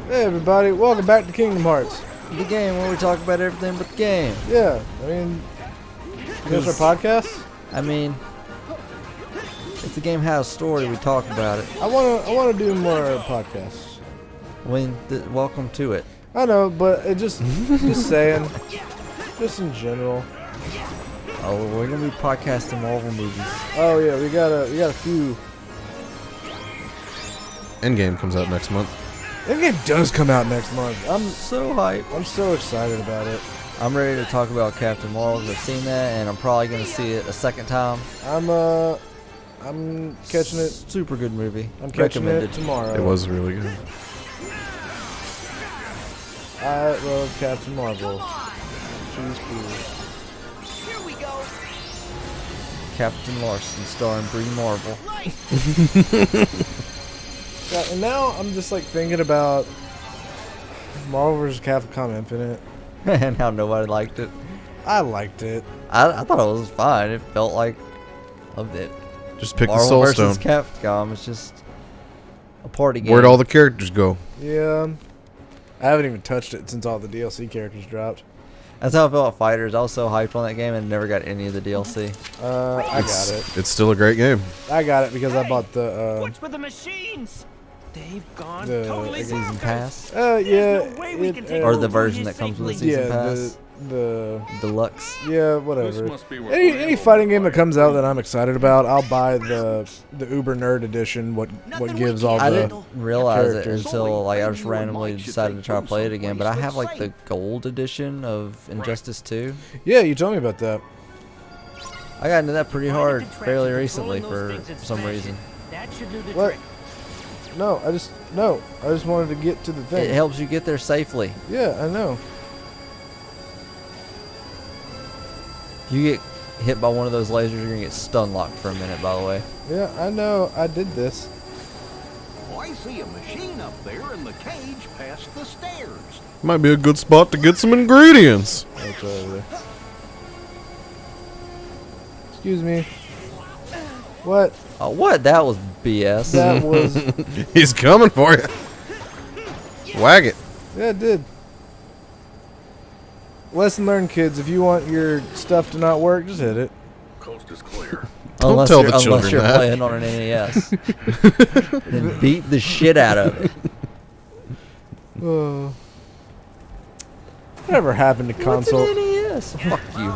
Hey everybody, welcome back to Kingdom Hearts. The game where we talk about everything but the game. Yeah, I mean, this our podcast? I mean, if the game has a story, we talk about it. I wanna do more podcasts. I mean, welcome to it. I know, but it just saying, just in general. Oh, we're gonna be podcasting Marvel movies. Oh yeah, we got a few. Endgame comes out next month. Endgame does come out next month. I'm So hyped. I'm so excited about it. I'm ready to talk about Captain Marvel. I've seen that, and I'm probably gonna see it a second time. I'm catching it. Super good movie. I'm catching it tomorrow. It was really good. I love Captain Marvel. She's cool. Here we go. Captain Larson, starring Brie Marvel. Yeah, and now I'm just like thinking about Marvel vs. Capcom Infinite. And how nobody liked it. I liked it. I thought it was fine. It felt like loved it. Just pick the Marvel Soul versus Stone. Capcom. It's just a party game. Where'd all the characters go? Yeah. I haven't even touched it since all the DLC characters dropped. That's how I felt about Fighters. I was so hyped on that game and never got any of the DLC. I got it. It's still a great game. I got it because I bought the What's with the machines? They've gone the- totally Season bonkers. Pass, yeah. There's no way we can take or over the version his that comes with the safely. Season yeah Pass, the Deluxe. yeah whatever. Any fighting game that comes out that I'm excited about, I'll buy the Uber Nerd Edition. What gives all I the didn't realize it characters. until like I just randomly decided to try to play it again. But I have like the gold edition of Injustice 2. Yeah, you told me about that. I got into that pretty hard fairly recently for some reason. That should do the What? trick. No, I just wanted to get to the It thing. helps you get there safely. Yeah, I know. You get hit by one of those lasers, you're gonna get stun locked for a minute. By the way. Yeah, I know. I did this. I see a machine up there in the cage past the stairs. Might be a good spot to get some ingredients. That's over there. Excuse me. What? Oh, what? That was BS. That was. He's coming for you. Wag it. Yeah, it did. Lesson learned, kids. If you want your stuff to not work, just hit it. Coast is clear. Don't unless tell you're, the unless children you're that. playing on an NES. Then beat the shit out of it. Whatever happened to console? What's an NES? Fuck you.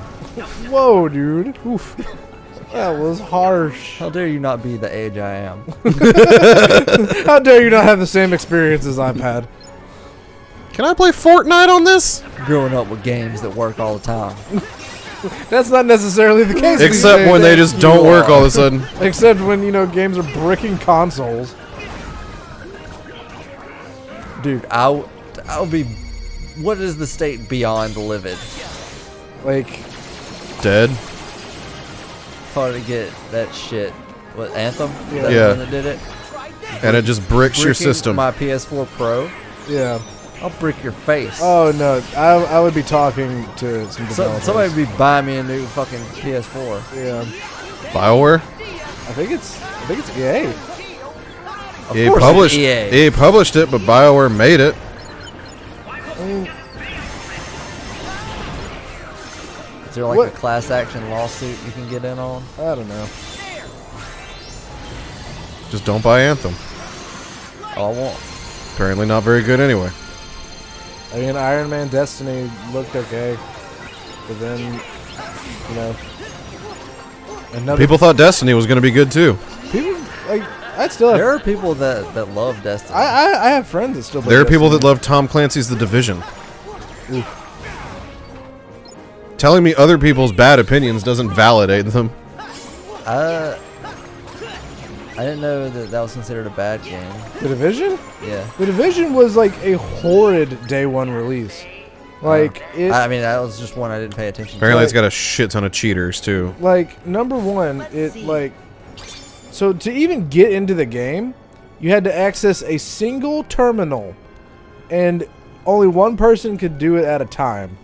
Whoa, dude. Oof. That was harsh. How dare you not be the age I am? How dare you not have the same experience as I've had? Can I play Fortnite on this? Growing up with games that work all the time. That's not necessarily the case. these Except days. when they just don't work all of a sudden. Except when, games are bricking consoles. Dude, I'll be... What is the state beyond livid? Like, Dead. Hard to get that shit. What, Anthem? Yeah. That Yeah. one that did it? And it just bricks your Bricking system. My PS4 Pro? yeah. I'll brick your face. Oh, no. I would be talking to some developers. Somebody be buying me a new fucking PS4. Yeah. BioWare? I think it's EA. Of EA course published, it's EA published it, but BioWare made it. I mean, Is there like What? a class action lawsuit you can get in on? I don't know. Just don't buy Anthem. Oh, I won't. Apparently not very good anyway. I mean, Iron Man Destiny looked okay. But then, another People thought Destiny was going to be good too. people like I still have There are people that love Destiny. I have friends that still play There are people that Destiny. love Tom Clancy's The Division. Telling me other people's bad opinions doesn't validate them. I didn't know that was considered a bad game. The Division? Yeah. The Division was like a horrid day one release. Like I mean, that was just one I didn't pay attention to. Apparently it's got a shit ton of cheaters too. like number one, so to even get into the game, you had to access a single terminal, and only one person could do it at a time.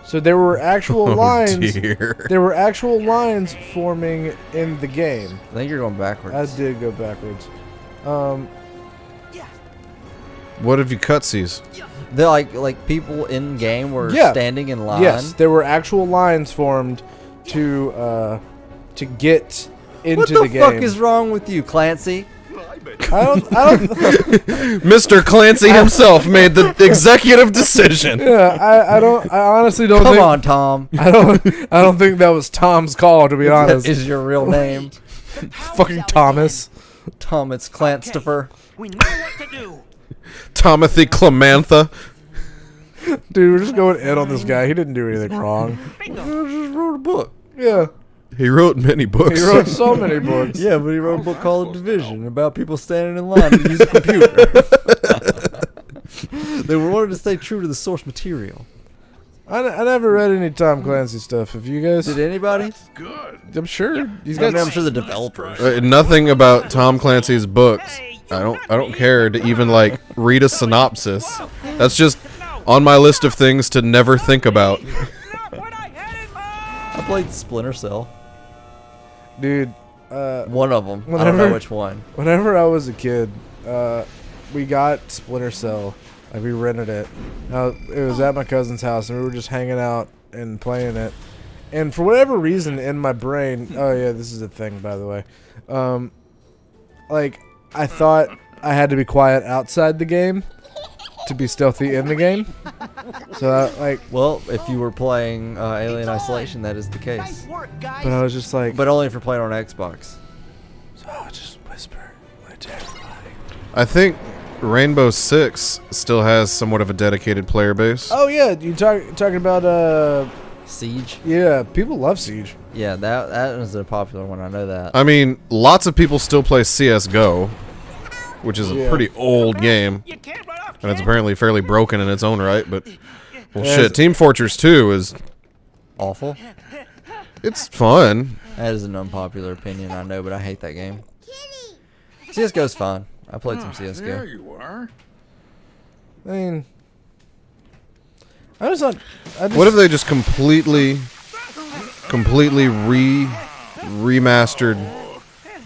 So there were actual lines. Dear. There were actual lines forming in the game. I think you're going backwards. I did go backwards. What have you cutsies? They're like people in game were Yeah. standing in line. Yes, there were actual lines formed to get into What the the game. fuck is wrong with you, Clancy? I don't Mr. Clancy himself made the executive decision. yeah, I honestly don't Come think on, Tom. I don't think that was Tom's call, to be That honest. is your real name. Fucking Thomas. Tom, it's Clanstifer. We know what to do. Timothy Clemantha. Dude, we're just going in on this guy. He didn't do anything wrong. Bingo. Just wrote a book. Yeah. He wrote many books. He wrote so many books. Yeah, but he wrote a book called Division about people standing in line to use a computer. They wanted to stay true to the source material. I never read any Tom Clancy stuff. Have you guys? Did anybody? I'm sure. He's I mean, got. I'm sure the developers. Nothing about Tom Clancy's books. I don't care to even like read a synopsis. That's just on my list of things to never think about. What I headed for? I played Splinter Cell. Dude, One of them. I don't Whenever- know which one. whenever I was a kid, we got Splinter Cell. Like, we rented it. It was at my cousin's house, and we were just hanging out and playing it. And for whatever reason in my brain, oh yeah, this is a thing, by the way. Like, I thought I had to be quiet outside the game to be stealthy in the game. So, Well, if you were playing Alien Isolation, that is the case. Nice work, guys. but I was just like, But only if you're playing on Xbox. so I would just whisper to everybody. I think Rainbow Six still has somewhat of a dedicated player base. Oh yeah, you talking about Siege? yeah, people love Siege. Yeah, that is a popular one. I know that. I mean, lots of people still play CS:GO, which is a Yeah. pretty old game, You can't run off, and it's kid. apparently fairly broken in its own right. But well, Yeah, shit, it's- Team Fortress 2 is Awful. it's fun. That is an unpopular opinion, I know, but I hate that game. CSGO's fun. I played some CSGO. There you are. I mean, I just. What if they just completely remastered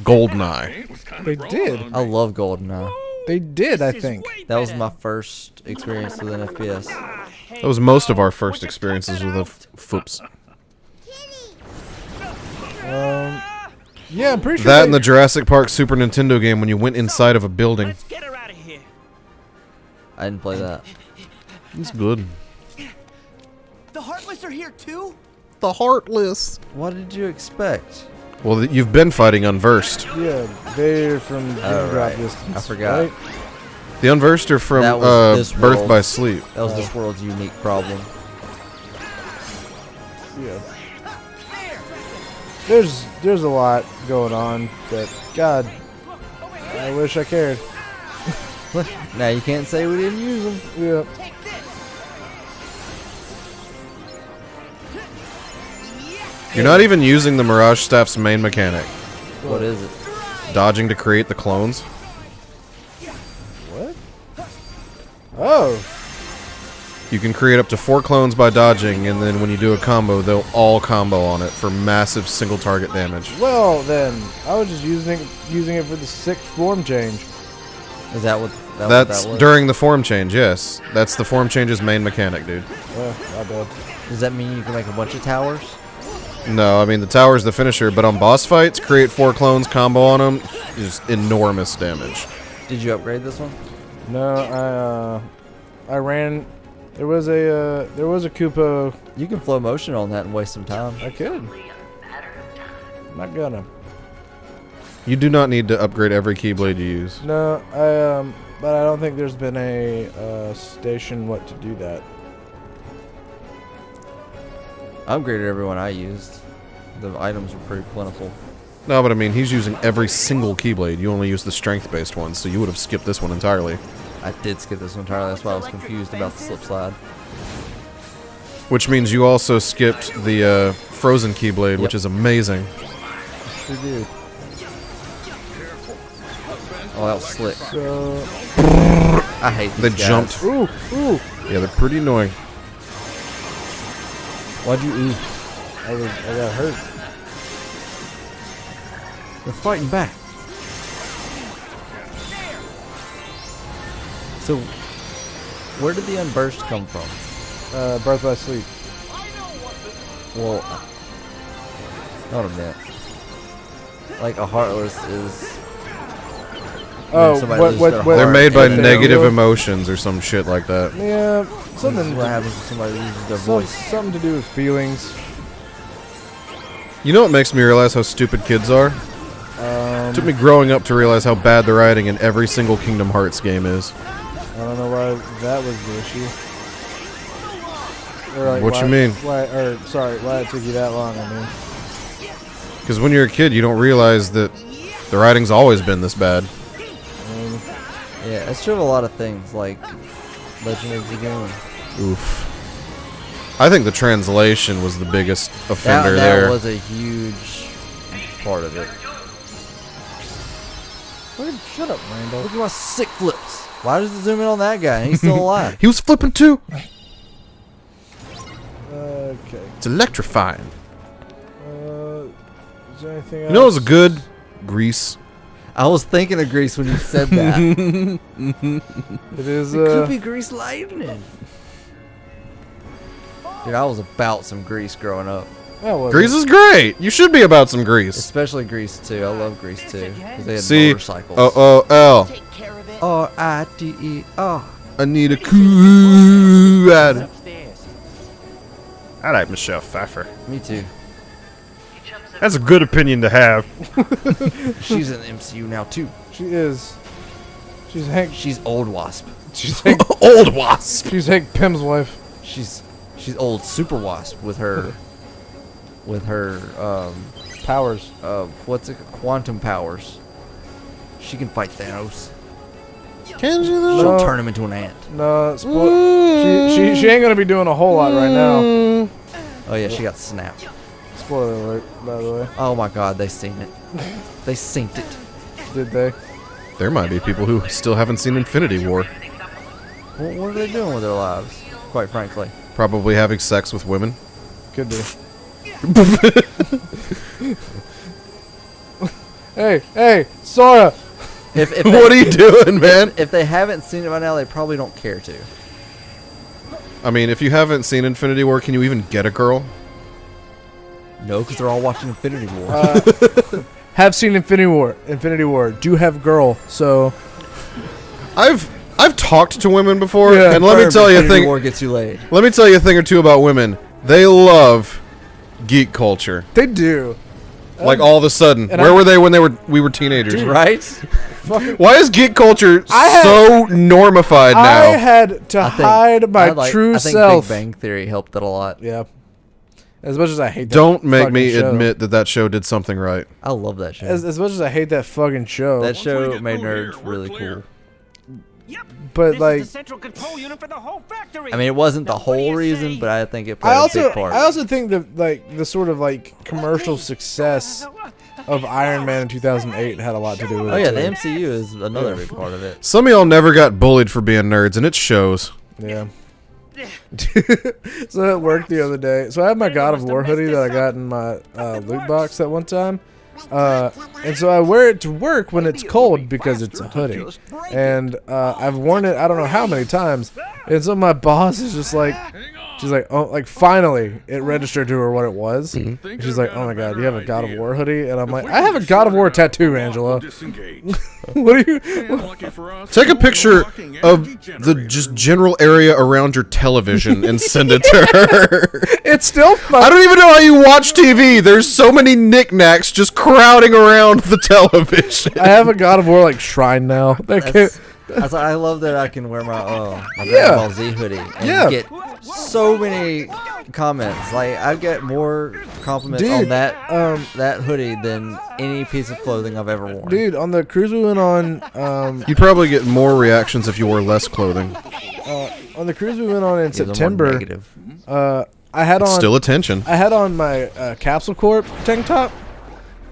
GoldenEye? They did? I love GoldenEye. They did, I This is think. way That was better. my first experience with an FPS. That was most of our first experiences with a FOOPS. Yeah, I'm pretty sure. That and the Jurassic Park Super Nintendo game when you went inside of a building. Let's get her out of here. I didn't play that. It's good. The Heartless are here too? The Heartless. What did you expect? Well, you've been fighting Unversed. Yeah, they're from Oh, drop right. distance. I forgot. Right? The Unversed are from That was this Birth world. by Sleep. That was this world's unique problem. Yeah. There's a lot going on that, God, I wish I cared. Now you can't say we didn't use them. Yeah. Take this. You're not even using the Mirage Staff's main mechanic, What is it? dodging to create the clones. What? Oh. You can create up to 4 clones by dodging, and then when you do a combo, they'll all combo on it for massive single target damage. Well then, I was just using it for the 6th form change. Is that what That's that was? during the form change, yes. That's the form change's main mechanic, dude. My bad. Does that mean you can make a bunch of towers? No, I mean, the tower's the finisher, but on boss fights, create 4 clones, combo on them, just enormous damage. Did you upgrade this one? No, I ran. There was a Koopa. You can flow motion on that and waste some time. I could. I'm not gonna. You do not need to upgrade every Keyblade you use. No, but I don't think there's been a station what to do that. I upgraded everyone I used. The items were pretty plentiful. No, but I mean, he's using every single Keyblade. You only use the strength-based ones, so you would have skipped this one entirely. I did skip this one entirely. That's why I was confused about the slip slide. Which means you also skipped the Frozen Keyblade, which Yep. is amazing. Sure did. Oh, that was slick. So, I hate They these guys. jumped. ooh. Yeah, they're pretty annoying. Why'd you ooh? I got hurt. They're fighting back. So, Where did the unburst come from? Birth by Sleep. Well, hold a minute. Like a heartless is. Oh, somebody what? loses What? their what They're heart. made by Yeah. negative emotions or some shit like that. Yeah, This something. is what happens when somebody loses their Some, voice. something to do with feelings. You know what makes me realize how stupid kids are? It took me growing up to realize how bad the writing in every single Kingdom Hearts game is. I don't know why that was the issue. Or like What you mean? Why it took you that long? I mean, Because when you're a kid, you don't realize that the writing's always been this bad. Yeah, it's true of a lot of things, like Legend of Dragoon. Oof. I think the translation was the biggest offender That there. was a huge part of it. fucking shut up, Rainbow. Look at my sick flips. Why does it zoom in on that guy? He's still alive. He was flipping too. Okay. It's electrifying. Is there anything else? You know what was good? Grease. I was thinking of Grease when you said that. It is. It could be Grease Lightning. Dude, I was about some Grease growing up. Grease is great. You should be about some grease. Especially Grease 2. I love Grease 2. Because they had See? motorcycles. O-O-L. Take care of it. R-I-D-E-R. I need a cool rider. Upstairs. I like Michelle Pfeiffer. Me too. That's a good opinion to have. She's in the MCU now too. She is. She's Hank. She's Old Wasp. She's Hank. Old Wasp. She's Hank Pym's wife. She's Old Super Wasp with her Powers. what's it, quantum powers. She can fight Thanos. Can you though? She'll No. turn him into an ant. No, she ain't gonna be doing a whole lot right now. Oh yeah, she got snapped. Spoiler alert, by the way. Oh my god, they seen it. They synced it. Did they? There might be people who still haven't seen Infinity War. What are they doing with their lives? Quite frankly. Probably having sex with women. Could be. Hey, Sora! If What are you doing, man? If they haven't seen it by now, they probably don't care to. I mean, if you haven't seen Infinity War, can you even get a girl? No, because they're all watching Infinity War. Have seen Infinity War. Do have girl, so... I've talked to women before, Yeah. and let me tell you a Infinity thing. War gets you laid. Let me tell you a thing or two about women. They love geek culture. They do. Like all of a sudden, and where were they when we were teenagers? Right? Why is geek culture so normified I now? had to hide my true I think self. Big Bang Theory helped it a lot. Yeah. As much as I hate that Don't make fucking me show. admit that show did something right. I love that show. As much as I hate that fucking show. That show made nerds really cool. Yep. But This like is the central control unit for the whole factory. I mean, it wasn't the Now, what do whole you reason, say? but I think it played I a big part. also think that like the sort of like commercial success of Iron Man in 2008 had a lot to do with Oh it. yeah, too. the MCU is another big part of it. Some of y'all never got bullied for being nerds, and it shows. Yeah. So it worked the other day. So I have my God of War hoodie that I got in my loot box that one time. And so I wear it to work when it's cold because it's a hoodie. And I've worn it I don't know how many times. And so my boss is just like, she's like, oh, like finally it registered to her what it was. And she's like, oh my God, you have a God of War hoodie? And I'm like, I have a God of War tattoo, Angela. What are you? Take a picture of the just general area around your television and send it to her. It's still fun. I don't even know how you watch TV. There's so many knickknacks just crowding around the television. I have a God of War like shrine now. I love that I can wear my Yeah. Dragon Ball Z hoodie and Yeah. get so many comments. Like I get more compliments Dude, on that hoodie than any piece of clothing I've ever worn. Dude, on the cruise we went on, You'd probably get more reactions if you wore less clothing. in Yeah, the more September, negative. I had on Still attention. I had on my Capsule Corp tank top,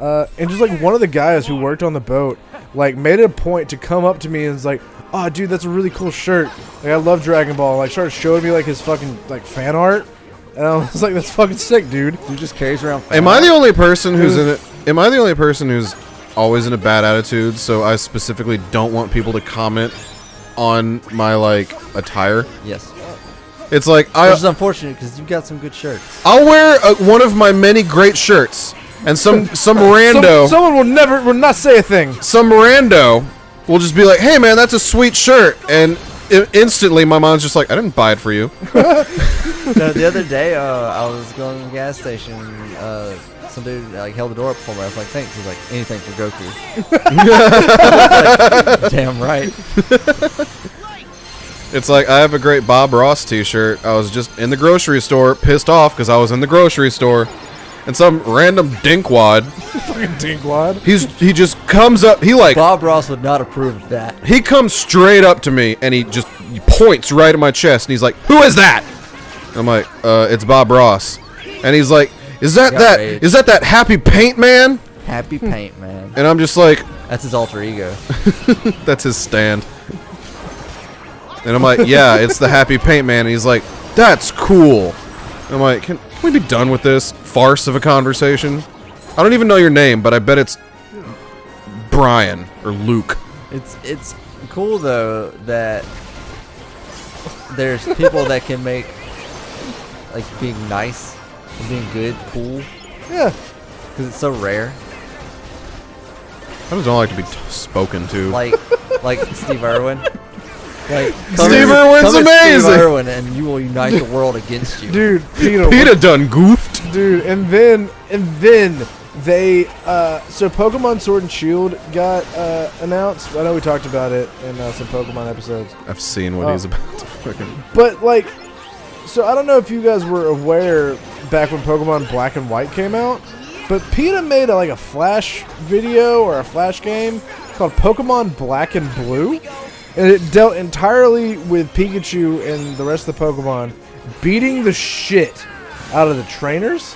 and just like one of the guys who worked on the boat, like made it a point to come up to me and was like, "Oh, dude, that's a really cool shirt. Like, I love Dragon Ball." Like, started showing me like his fucking like fan art, and I was like, "That's fucking sick, dude." He just carries around. Am I the only person who's in it? Am I the only person who's always in a bad attitude? So I specifically don't want people to comment on my like attire. Yes. It's like Which is unfortunate because you've got some good shirts. I'll wear one of my many great shirts, and some rando. Someone will not say a thing. Some rando will just be like, "Hey man, that's a sweet shirt," and instantly my mom's just like, "I didn't buy it for you." No, the other day, I was going to the gas station. Some dude like held the door up for me. I was like, "Thanks." He's like, "Anything for Goku." Like, damn right. It's like, I have a great Bob Ross t-shirt. I was just in the grocery store, pissed off because I was in the grocery store, and some random dinkwad. Fucking dinkwad. He just comes up. He like Bob Ross would not approve of that. he comes straight up to me and he points right at my chest and he's like, "Who is that?" I'm like, "It's Bob Ross," and he's like, "Is that that Happy Paint Man?" Happy Paint Man. And I'm just like, That's his alter ego. "That's his stand." And I'm like, "Yeah, it's the Happy Paint Man." And he's like, "That's cool." And I'm like, can we be done with this farce of a conversation? I don't even know your name, but I bet it's Brian or Luke. It's cool though that there's people that can make like being nice and being good cool Yeah. because it's so rare. I just don't like to be spoken to. Like Steve Irwin. Like Steve Irwin's amazing. Steve Irwin, and you will unite the world against you. Dude, Peter. Peter done goofed. Dude, and then they so Pokemon Sword and Shield got announced. I know we talked about it in some Pokemon episodes. I've seen what he's about to fucking. But like, so I don't know if you guys were aware back when Pokemon Black and White came out, but PETA made a Flash video or a Flash game called Pokemon Black and Blue, and it dealt entirely with Pikachu and the rest of the Pokemon beating the shit out of the trainers,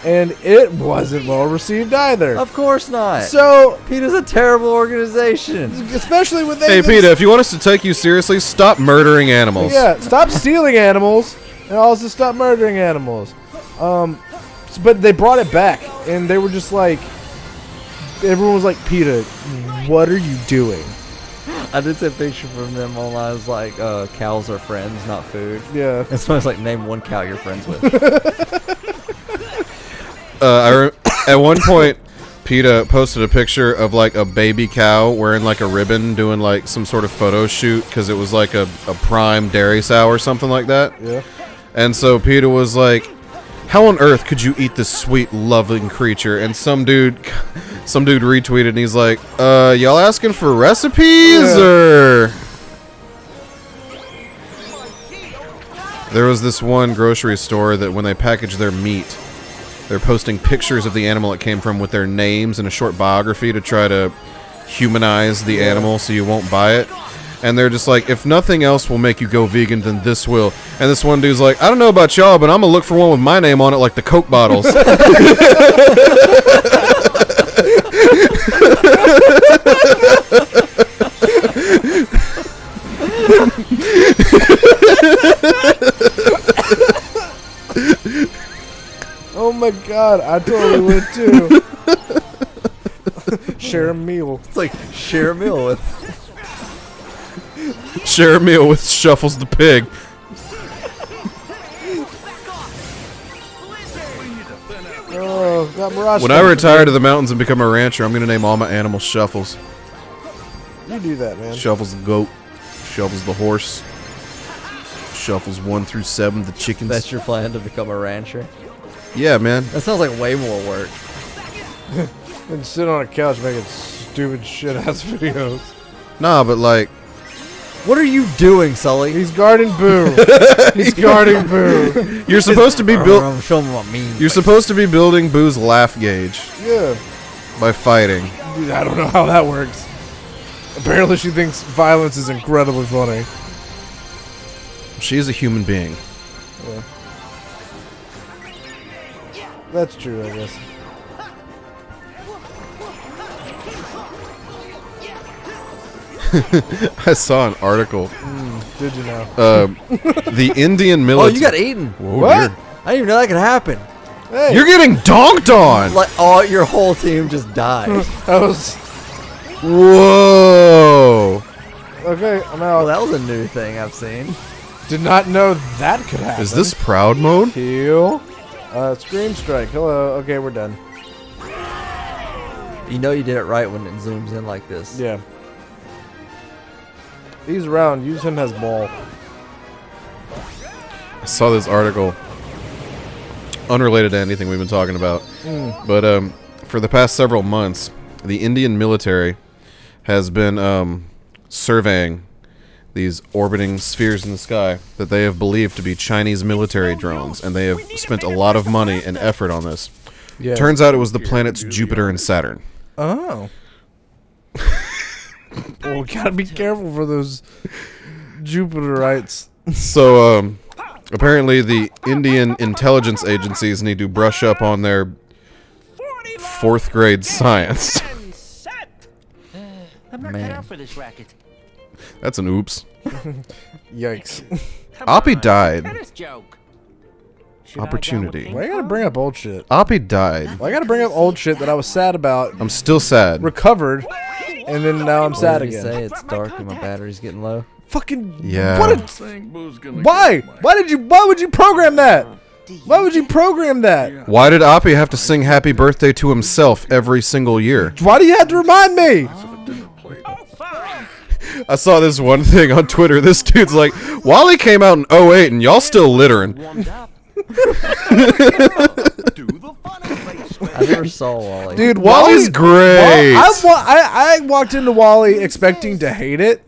and it wasn't well received either. Of course not. So, PETA's a terrible organization. especially with Hey, PETA, if you want us to take you seriously, stop murdering animals. Yeah, stop stealing animals, and also stop murdering animals. But they brought it back, and they were just like, everyone was like, PETA, what are you doing? I did see a picture from them online. It was like, cows are friends, not food. Yeah. And so I was like, name one cow you're friends with. At one point, PETA posted a picture of like a baby cow wearing like a ribbon doing like some sort of photo shoot because it was like a prime dairy sow or something like that. Yeah. And so PETA was like, "How on earth could you eat this sweet, loving creature?" And some dude retweeted and he's like, "Y'all asking for recipes or?" There was this one grocery store that when they package their meat, they're posting pictures of the animal it came from with their names and a short biography to try to humanize the animal so you won't buy it. And they're just like, "If nothing else will make you go vegan, then this will." And this one dude's like, "I don't know about y'all, but I'm gonna look for one with my name on it like the Coke bottles." Oh my god, I totally would too. Share a meal. It's like, share a meal with. Share a meal with Shuffles the pig. Oh, got Mirage. When I retire to the mountains and become a rancher, I'm gonna name all my animals Shuffles. You do that, man. Shuffles the goat, Shuffles the horse, Shuffles 1 through 7 the chickens. That's your plan to become a rancher? Yeah, man. That sounds like way more work. And sit on a couch making stupid shit ass videos. Nah, but like, What are you doing, Sully? He's guarding Boo. He's guarding Boo. you're supposed to be I'm showing him what I mean. You're supposed to be building Boo's laugh gauge Yeah. by fighting. Dude, I don't know how that works. Apparently she thinks violence is incredibly funny. She's a human being. Yeah. That's true, I guess. I saw an article. Did you know? The Indian Oh, military. you got eaten. Whoa, What? You're, I didn't even know that could happen. Hey, you're getting donked on. Like, your whole team just died. that was Whoa. Okay, I'm Well, out. that was a new thing I've seen. Did not know that could happen. Is this proud mode? Heal? Scream strike. Hello. Okay, we're done. You know you did it right when it zooms in like this. Yeah. He's around. Use him as ball. I saw this article, unrelated to anything we've been talking about, but for the past several months, the Indian military has been surveying these orbiting spheres in the sky that they have believed to be Chinese military drones, and they have spent a lot of money and effort on this. Yeah. Turns out it was the planets Jupiter and Saturn. Oh. Well, we gotta be careful for those Jupiterites. So, apparently the Indian intelligence agencies need to brush up on their 4th grade science. I'm not Man. cut out for this racket. That's an oops. Yikes. Come Oppie on, died. tennis joke. Should I Opportunity. down with Why you gotta bring up old shit? Oppie died. Why I gotta bring up old shit that I was sad about, I'm still sad. recovered, and then now I'm sad What did you again? say? It's dark and my battery's getting low. Fucking Yeah. What? Why? Why would you program that? Why would you program that? Why did Oppie have to sing happy birthday to himself every single year? Why do you have to remind me? Oh, fine. I saw this one thing on Twitter. This dude's like, Wally came out in '08 and y'all still littering. Warmed up. Do the funny face. I never saw Wally. Dude, Wally's great. I walked into Wally expecting to hate it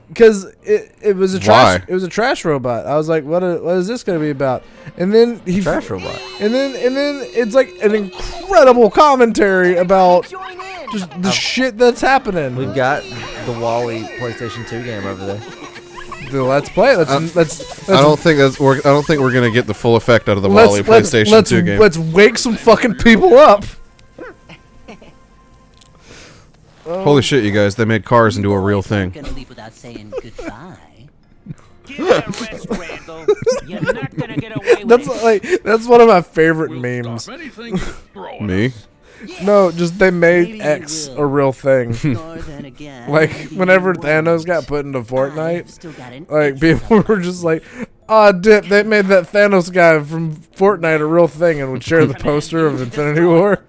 because it was a trash. Why? It was a trash robot. I was like, what is this going to be about? And then he Trash robot. And then it's like an incredible commentary about Join in. just the shit that's happening. We've got the Wally PlayStation 2 game over there. Let's play. Let's I don't think we're gonna get the full effect out of the Wally PlayStation 2 game. Let's wake some fucking people up. Holy shit, you guys! They made cars into a real thing. Gonna leave without saying goodbye. Give it a rest, Randall. You're not gonna get away with That's it. like that's one of my favorite memes. Me? No, just they made Maybe X you will. a real thing. Or then again, Like maybe whenever you Thanos won't. got put into I've Fortnite, still got an like itch people were just like, "Ah, dip! They made that Thanos guy from Fortnite a real thing," and would share the poster of Infinity War.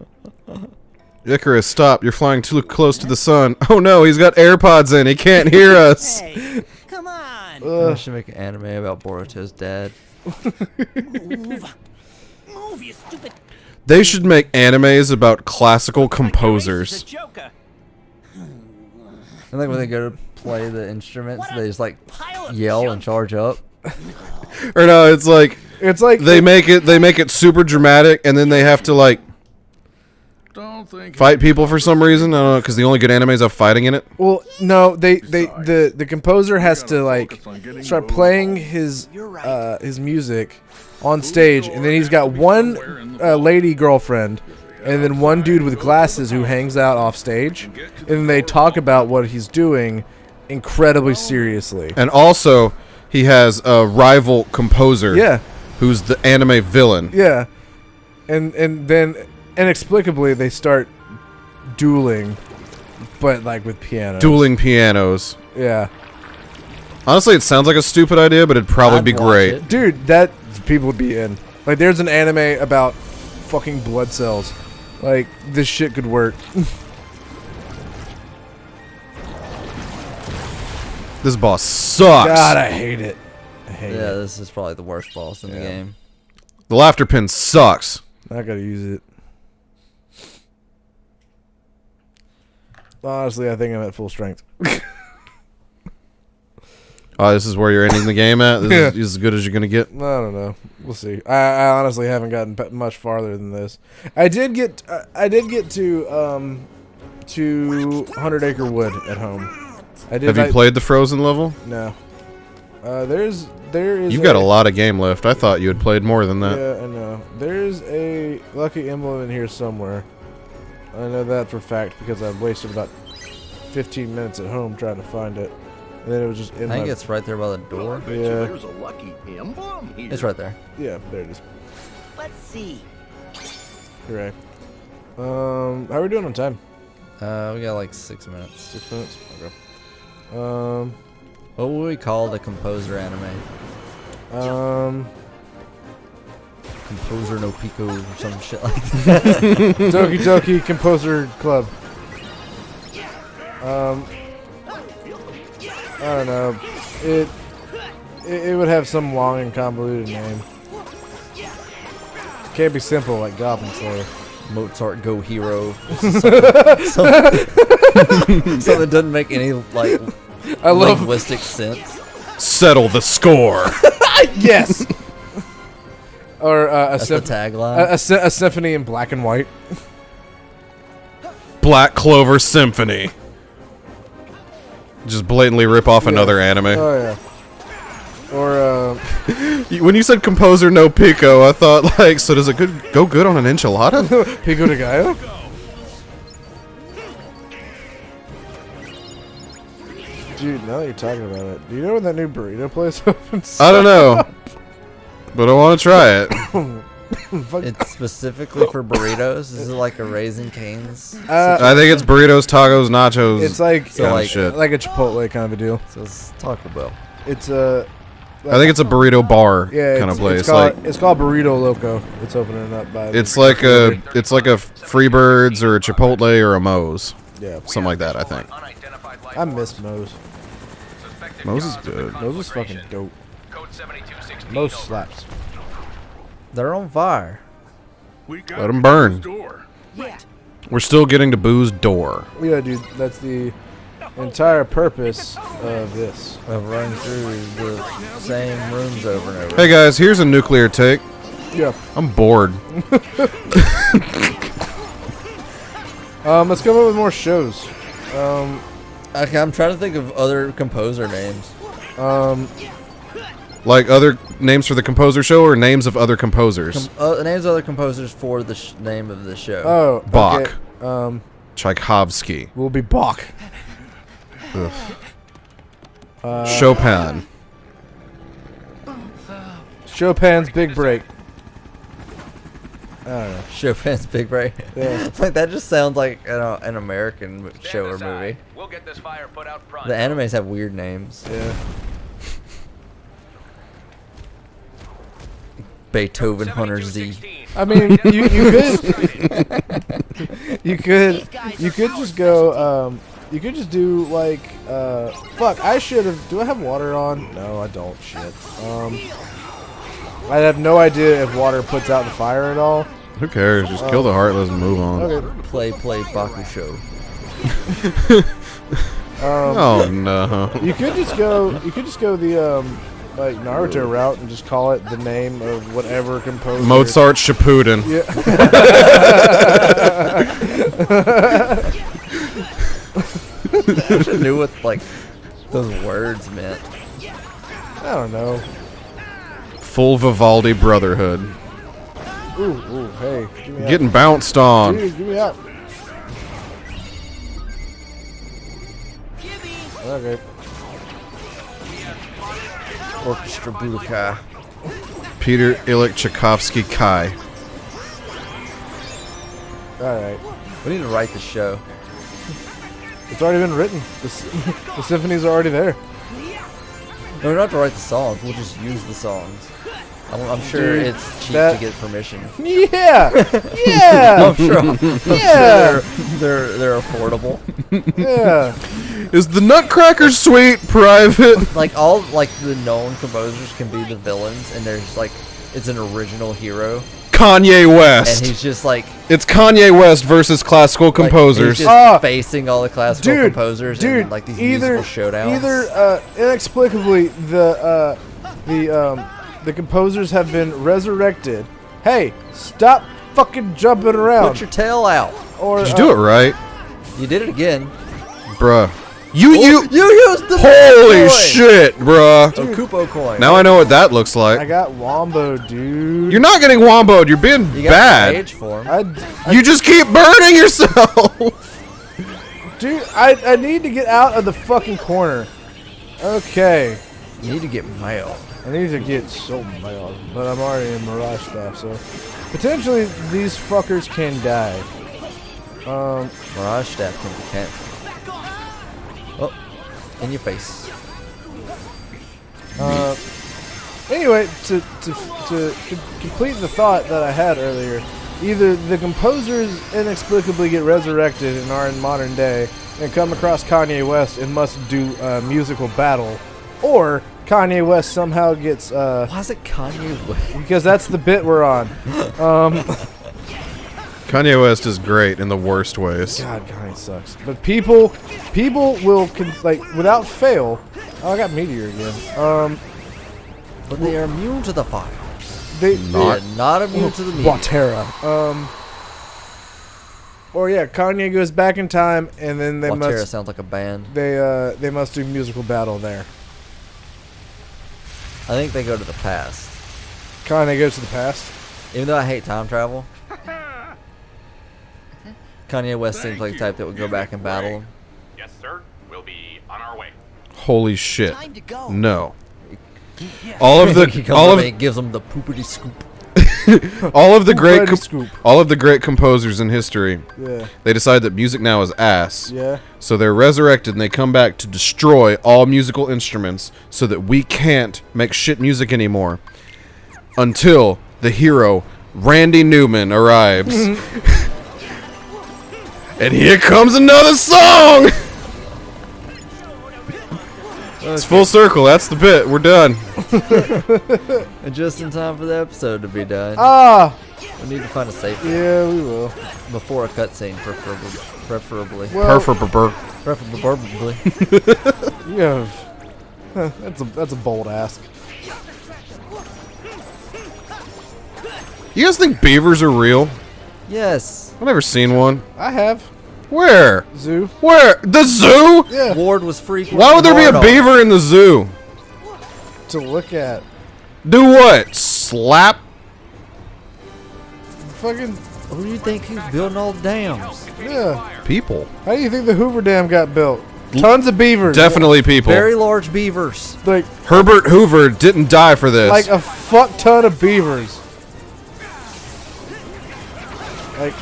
Icarus, stop! You're flying too close to the sun. Oh no, he's got AirPods in. He can't hear us. Hey, come on. I should make an anime about Boruto's dad. Move. Move, you stupid. They should make animes about classical Like composers. Eraser's a joker. I think when they go to play the instruments, What a they just like pile of yell junk. and charge up. Or no, it's like It's like they make it super dramatic, and then they have to like fight people for some reason. I don't know, because the only good animes have fighting in it. Well, no, the composer has to like start playing his music on stage, and then he's got one lady girlfriend, and then one dude with glasses who hangs out off stage, and then they talk about what he's doing incredibly seriously. And also, he has a rival composer. Yeah, Who's the anime villain? yeah, and then inexplicably they start dueling, but like with piano. Dueling pianos. Yeah, Honestly, it sounds like a stupid idea, but it'd probably I'd be watch great. it. dude, that people would be in. Like, there's an anime about fucking blood cells. Like, this shit could work. This boss sucks. God, I hate it. I hate Yeah, it. this is probably the worst boss in the game. The laughter pin sucks. Not gonna use it. Honestly, I think I'm at full strength. Oh, this is where you're ending the game at? This Yeah. is as good as you're going to get? I don't know. We'll see. I honestly haven't gotten much farther than this. I did get to 100 Acre Wood at home. I did. Have you played the Frozen level? No. There is. You've got a lot of game left. I thought you had played more than that. Yeah, I know. There's a lucky emblem in here somewhere. I know that for a fact because I wasted about 15 minutes at home trying to find it. And then it was just in I think my... it's right there by the door. Bet you Yeah. there's a lucky emblem here. It's right there. Yeah, there it is. Let's see. Hooray. How are we doing on time? We got like 6 minutes. 6 minutes? Okay. What would we call the composer anime? Composer no Pico or some shit like that. Doki Doki Composer Club. I don't know. It would have some long and convoluted name. Can't be simple like Goblin Slayer. Mozart Go Hero. Something that doesn't make any like linguistic sense. Settle the score. Yes. Or That's the tagline. a symphony in black and white. Black Clover Symphony. Just blatantly rip off another anime. Oh yeah. Or When you said composer no Pico, I thought like, so does it go good on an enchilada? Pico de Gallo. Dude, now that you're talking about it, do you know when that new burrito place opens? I don't know, but I want to try it. It's specifically for burritos. Is it like a Raising Cane's? I think it's burritos, tacos, nachos. It's like kind of shit. like a Chipotle kind of a deal. So it's Taco Bell. It's a. I think it's a burrito bar Yeah, kind of place. It's called Burrito Loco. It's opening up by. It's like a Freebirds or a Chipotle or a Moe's, Yeah, something like that. I think I miss Moe's. Moe's is good. Moe's is fucking dope. Moe's slaps. They're on fire. Let them burn. We're still getting to Boo's door. Yeah, dude, that's the entire purpose of this. Of running through the same rooms over and over. Hey guys, here's a nuclear take. Yeah. I'm bored. Let's come up with more shows. Okay, I'm trying to think of other composer names. Like other names for the composer show or names of other composers? Names of other composers for the name of the show. Oh, Bach. Okay. Tchaikovsky. Will be Bach. Chopin. Chopin's Big Break. I don't know. Chopin's Big Break. Yeah. Like that just sounds like an American show or movie. We'll get this fire put out front. The animes have weird names. Yeah. Beethoven Hunter Z. I mean, you could just go. You could just do like. Fuck! I should have. Do I have water on? No, I don't. Shit. I have no idea if water puts out the fire at all. Who cares? Just kill the heartless and move on. Okay. Play Baku show. Oh no. You could just go. You could just go the like Naruto route and just call it the name of whatever composer. Mozart Shippuden. Yeah. I knew what like those words meant. I don't know. Full Vivaldi Brotherhood. Ooh, hey, give me Getting bounced on. Dude, give me up. Okay. Orchestra Budokai. Peter Illich Tchaikovsky Kai. Alright. We need to write the show. It's already been written. The symphonies are already there. No, we don't have to write the songs. We'll just use the songs. I'm sure Dude, it's cheap to get permission. Yeah! Yeah! I'm sure. Yeah! They're affordable. Yeah. Is the Nutcracker Suite private? Like all like the known composers can be the villains, and there's like it's an original hero, Kanye and West. he's just like It's Kanye West versus classical composers. He's just facing all the classical Dude, composers dude, and like these either, musical showdowns. Either inexplicably the composers have been resurrected. Hey, stop fucking jumping around. Put your tail out. Or Did you do it right? You did it again. Bruh. You used the Holy coin. shit, bruh. A Kupo coin. Now I know what that looks I like. got Wombo, dude. You're not getting womboed. You're being You got bad. rage for him. You just keep burning yourself. Dude, I need to get out of the fucking corner. Okay. You need to get mail. I need to get so mad, but I'm already in Mirage staff, so potentially these fuckers can die. Mirage staff can be canceled. Oh, In your face. Anyway, to complete the thought that I had earlier, either the composers inexplicably get resurrected and are in modern day and come across Kanye West and must do a musical battle, or Kanye West somehow gets Why is it Kanye West? because that's the bit we're on. Kanye West is great in the worst ways. God, Kanye sucks. But people will without fail. Oh, I got Meteor again. But they are immune to the fire. They They are not immune to the meat. Watera. Or yeah, Kanye goes back in time, and then they Watera sounds like a band. they must do musical battle there. I think they go to the past. Kanye goes to the past. Even though I hate time travel, Kanye West seems like the type that would go back and battle him. Yes, sir. We'll be on our way. Holy shit. Time to go. No. All of He the comes all up of and he gives him the poopity scoop. all of the great Poopity scoop. all of the great composers in history, Yeah. they decide that music now is ass. Yeah. So they're resurrected and they come back to destroy all musical instruments so that we can't make shit music anymore. Until the hero, Randy Newman, arrives. And here comes another song! It's full circle. That's the bit. We're done. And just in time for the episode to be done. Ah. We need to find a safe Yeah, we will. before a cutscene, preferably. Well, Preferably. you have. That's a bold ask. You guys think beavers are real? Yes. I've never seen one. I have Where? zoo. Where? The zoo? Yeah. Ward was freaking. Why would there be a hard beaver in the zoo? To look at. Do what? Slap? Fucking Who do you think who's building all the dams? yeah. People. How do you think the Hoover Dam got built? Tons of beavers. Definitely people. Very large beavers. Like Herbert Hoover didn't die for this. a fuck ton of beavers. Like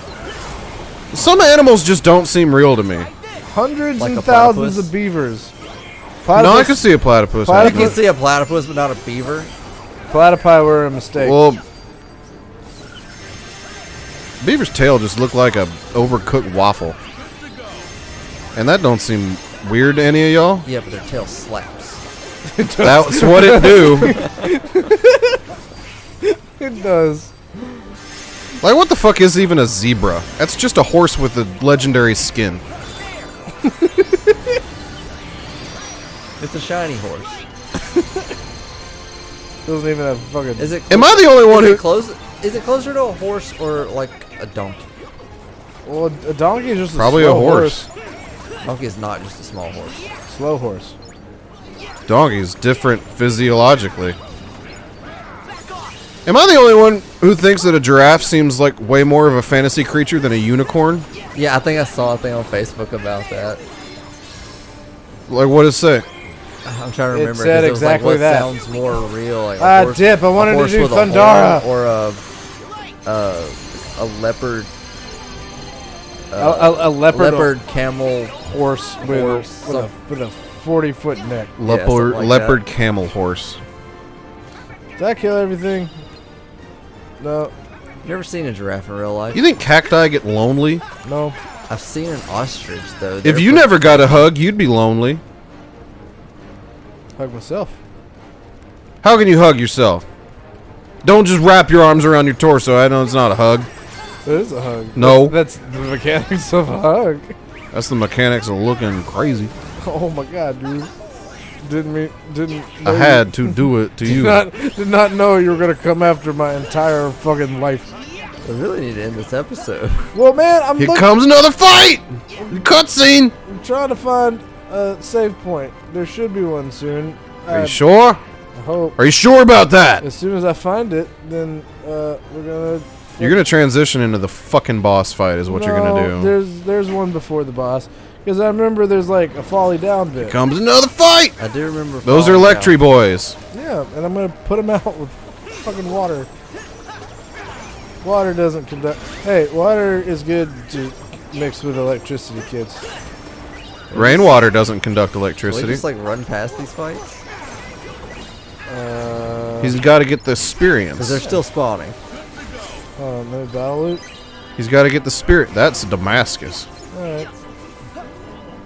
Some animals just don't seem real to me. hundreds Like and a thousands platypus? of beavers. No, I Platypus- can see a platypus. You Platypus- can see a platypus, but not a beaver. Platypi were a mistake. Well, beaver's tail just looked like a overcooked waffle. And that don't seem weird to any of y'all. Yeah, but their tail slaps. That's what it do. It does. Like, what the fuck is even a zebra? That's just a horse with a legendary skin. It's a shiny horse. Doesn't even have fucking. Is it? Am I the only one Is who... it close? Is it closer to a horse or like a donkey? Well, a donkey is just Probably a a slow horse. Donkey is not just a small horse. Slow horse. Donkey's different physiologically. Am I the only one who thinks that a giraffe seems like way more of a fantasy creature than a unicorn? Yeah, I think I saw a thing on Facebook about that. Like, what does it say? I'm trying to It remember. said 'cause it was exactly like, what that. sounds more real? Like Ah, a horse, dip. I wanted a to horse do with a Thundara. horn or a leopard. A leopard, Leopard camel. horse with a 40-foot neck. something like Leopard camel horse. Did that kill everything? No. You ever seen a giraffe in real life? You think cacti get lonely? No. I've seen an ostrich though. If They're you pretty- never got a hug, you'd be lonely. Hug myself. How can you hug yourself? Don't just wrap your arms around your torso. I know it's not a hug. It is a hug. No. That's the mechanics of a hug. That's the mechanics of looking crazy. Oh my god, dude. Didn't I had to do it to you. did not know you were gonna come after my entire fucking life. We really need to end this episode. Well, man, I'm Here look- comes another fight! Cutscene! I'm trying to find a save point. There should be one soon. Are you sure? I hope. Are you sure about that? As soon as I find it, then we're gonna. You're gonna transition into the fucking boss fight is what you're gonna do. There's one before the boss. Because I remember there's like a folly down bit. Comes another fight! I do remember. Those are falling Electri down. boys. Yeah, and I'm gonna put them out with fucking water. Water doesn't conduct. Hey, water is good to mix with electricity, kids. Rainwater doesn't conduct Will we electricity. just like run past these fights? He's got to get the Because experience. they're still spawning. No battle loot. He's got to get the spirit. That's Damascus. All right.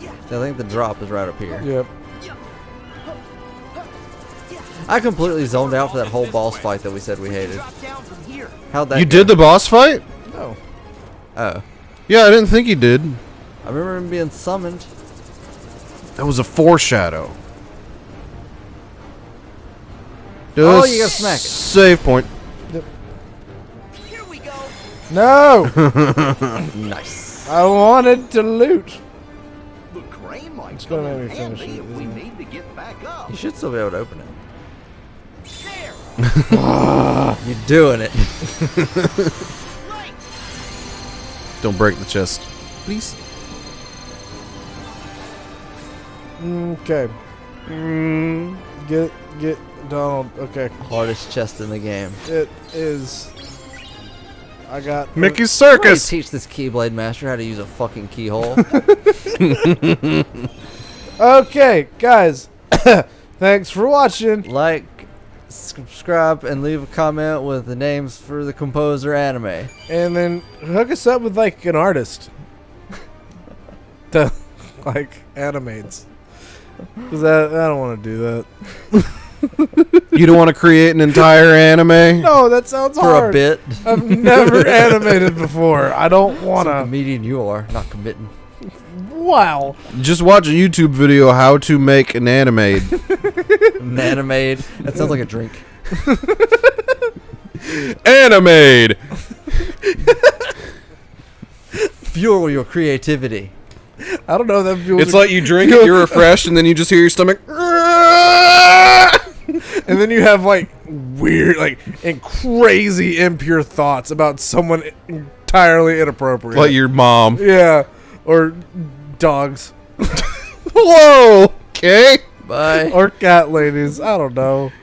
I think the drop is right up here. Yep. I completely zoned out for that whole boss fight that we said we hated. How'd that You go? did the boss fight? No. Oh. Yeah, I didn't think he did. I remember him being summoned. That was a foreshadow. Oh, you gotta smack it. Save point. Here we go. No. Nice. I wanted to loot. The crane might It's gonna come in make me finish handy it, if we isn't it? need to get back up. You should still be able to open it. There. You're doing it. Right. Don't break the chest. Please. Okay. Get Donald. Okay. Hardest chest in the game. It is. I got Mickey's Somebody Circus. teach this Keyblade Master how to use a fucking keyhole. Okay, guys. Thanks for watching. Like, subscribe, and leave a comment with the names for the composer anime. And then hook us up with like an artist to like animates. Cause I don't want to do that. You don't want to create an entire anime? No, that sounds For hard. a bit. I've never animated before. I don't Some wanna. comedian you are, not committing. Wow. Just watch a YouTube video how to make an anime. Nanimade. That sounds like a drink. Animade. Fuel your creativity. I don't know that feels. It's like you drink it, you're refreshed, and then you just hear your stomach. and then you have like weird, like and crazy impure thoughts about someone entirely inappropriate. Like your mom. Yeah, or dogs, Whoa. Okay. Bye. or cat ladies. I don't know.